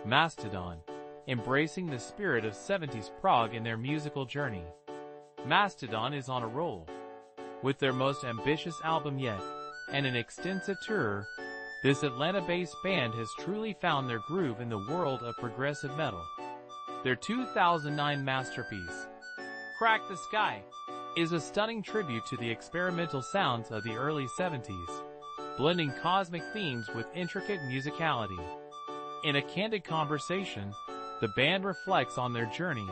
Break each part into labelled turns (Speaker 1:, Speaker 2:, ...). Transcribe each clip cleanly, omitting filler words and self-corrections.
Speaker 1: Mastodon, embracing the spirit of 70s prog in their musical journey. Mastodon is on a roll. With their most ambitious album yet, and an extensive tour, this Atlanta-based band has truly found their groove in the world of progressive metal. Their 2009 masterpiece, Crack the Sky, is a stunning tribute to the experimental sounds of the early 70s, blending cosmic themes with intricate musicality. In a candid conversation, the band reflects on their journey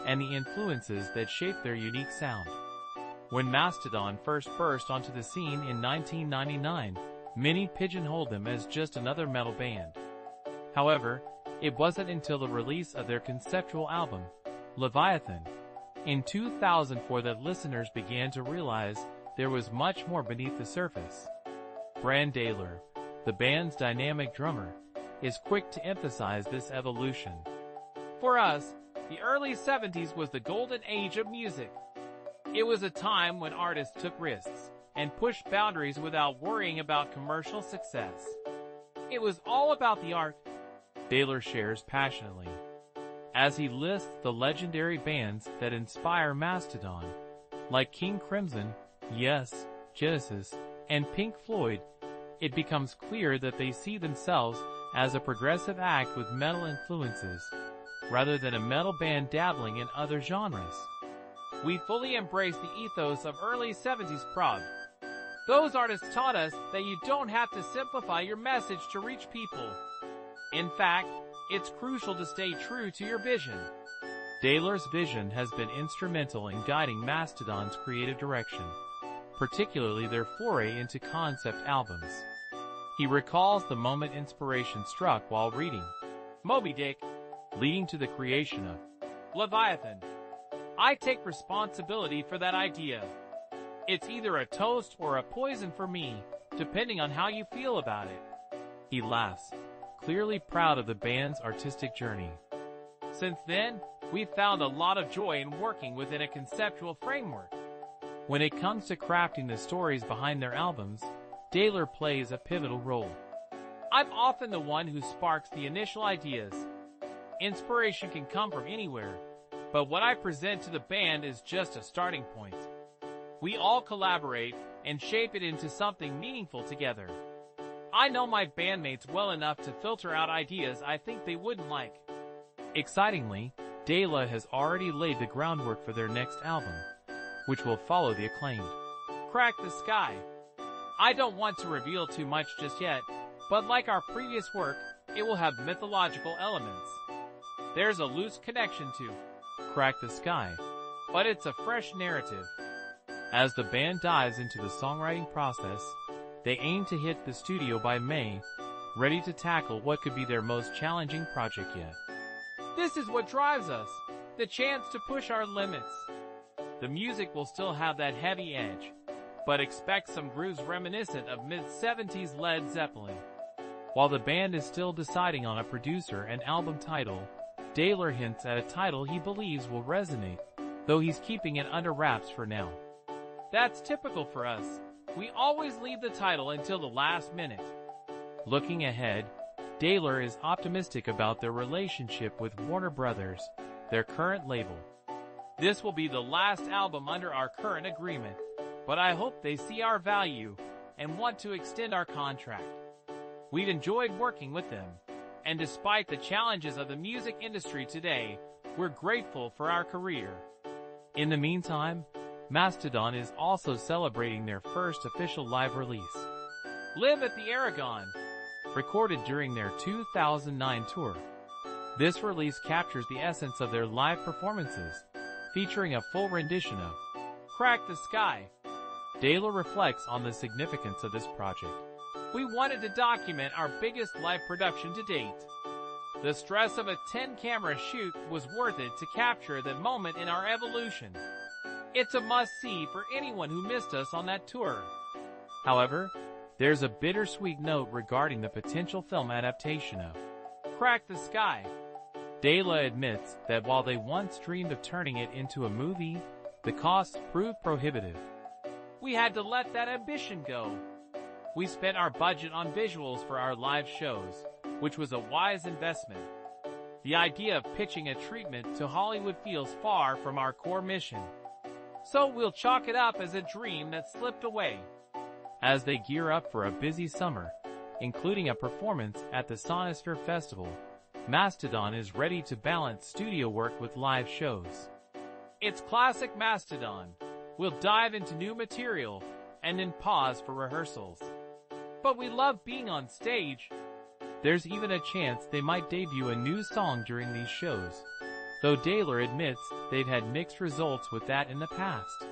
Speaker 1: and the influences that shape their unique sound. When Mastodon first burst onto the scene in 1999, many pigeonholed them as just another metal band. However, it wasn't until the release of their conceptual album, Leviathan, in 2004 that listeners began to realize there was much more beneath the surface. Brann Dailor, the band's dynamic drummer, is quick to emphasize this evolution.
Speaker 2: For us, the early 70s was the golden age of music. It was a time when artists took risks and pushed boundaries without worrying about commercial success. It was all about the art,
Speaker 1: Dailor shares passionately. As he lists the legendary bands that inspire Mastodon, like King Crimson, Yes, Genesis, and Pink Floyd, it becomes clear that they see themselves as a progressive act with metal influences, rather than a metal band dabbling in other genres.
Speaker 2: We fully embrace the ethos of early 70s prog. Those artists taught us that you don't have to simplify your message to reach people. In fact, it's crucial to stay true to your vision.
Speaker 1: Dailor's vision has been instrumental in guiding Mastodon's creative direction, particularly their foray into concept albums. He recalls the moment inspiration struck while reading
Speaker 2: Moby Dick,
Speaker 1: leading to the creation of
Speaker 2: Leviathan. I take responsibility for that idea. It's either a toast or a poison for me, depending on how you feel about it.
Speaker 1: He laughs, clearly proud of the band's artistic journey.
Speaker 2: Since then, we've found a lot of joy in working within a conceptual framework.
Speaker 1: When it comes to crafting the stories behind their albums, Dailor plays a pivotal role.
Speaker 2: I'm often the one who sparks the initial ideas. Inspiration can come from anywhere, but what I present to the band is just a starting point. We all collaborate and shape it into something meaningful together. I know my bandmates well enough to filter out ideas I think they wouldn't like.
Speaker 1: Excitingly, Dailor has already laid the groundwork for their next album, which will follow the acclaimed
Speaker 2: Crack the Sky. I don't want to reveal too much just yet, but like our previous work, it will have mythological elements. There's a loose connection to
Speaker 1: Crack the Sky,
Speaker 2: but it's a fresh narrative.
Speaker 1: As the band dives into the songwriting process, they aim to hit the studio by May, ready to tackle what could be their most challenging project yet.
Speaker 2: This is what drives us, the chance to push our limits. The music will still have that heavy edge, but expect some grooves reminiscent of mid-70s Led Zeppelin.
Speaker 1: While the band is still deciding on a producer and album title, Dailor hints at a title he believes will resonate, though he's keeping it under wraps for now.
Speaker 2: That's typical for us. We always leave the title until the last minute.
Speaker 1: Looking ahead, Dailor is optimistic about their relationship with Warner Brothers, their current label.
Speaker 2: This will be the last album under our current agreement, but I hope they see our value and want to extend our contract. We've enjoyed working with them, and despite the challenges of the music industry today, we're grateful for our career.
Speaker 1: In the meantime, Mastodon is also celebrating their first official live release,
Speaker 2: Live at the Aragon,
Speaker 1: recorded during their 2009 tour. This release captures the essence of their live performances, featuring a full rendition of
Speaker 2: Crack the Sky.
Speaker 1: Dailor reflects on the significance of this project.
Speaker 2: We wanted to document our biggest live production to date. The stress of a 10-camera shoot was worth it to capture that moment in our evolution. It's a must-see for anyone who missed us on that tour.
Speaker 1: However, there's a bittersweet note regarding the potential film adaptation of
Speaker 2: Crack the Sky.
Speaker 1: Dailor admits that while they once dreamed of turning it into a movie, the costs proved prohibitive.
Speaker 2: We had to let that ambition go. We spent our budget on visuals for our live shows, which was a wise investment. The idea of pitching a treatment to Hollywood feels far from our core mission. So we'll chalk it up as a dream that slipped away.
Speaker 1: As they gear up for a busy summer, including a performance at the Sonisphere Festival, Mastodon is ready to balance studio work with live shows.
Speaker 2: It's classic Mastodon. We'll dive into new material and then pause for rehearsals. But we love being on stage.
Speaker 1: There's even a chance they might debut a new song during these shows, though Dailor admits they've had mixed results with that in the past.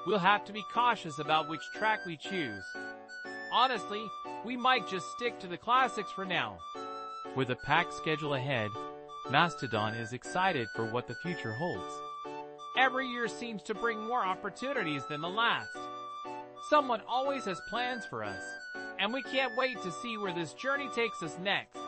Speaker 2: We'll have to be cautious about which track we choose. Honestly, we might just stick to the classics for now.
Speaker 1: With a packed schedule ahead, Mastodon is excited for what the future holds.
Speaker 2: Every year seems to bring more opportunities than the last. Someone always has plans for us, and we can't wait to see where this journey takes us next.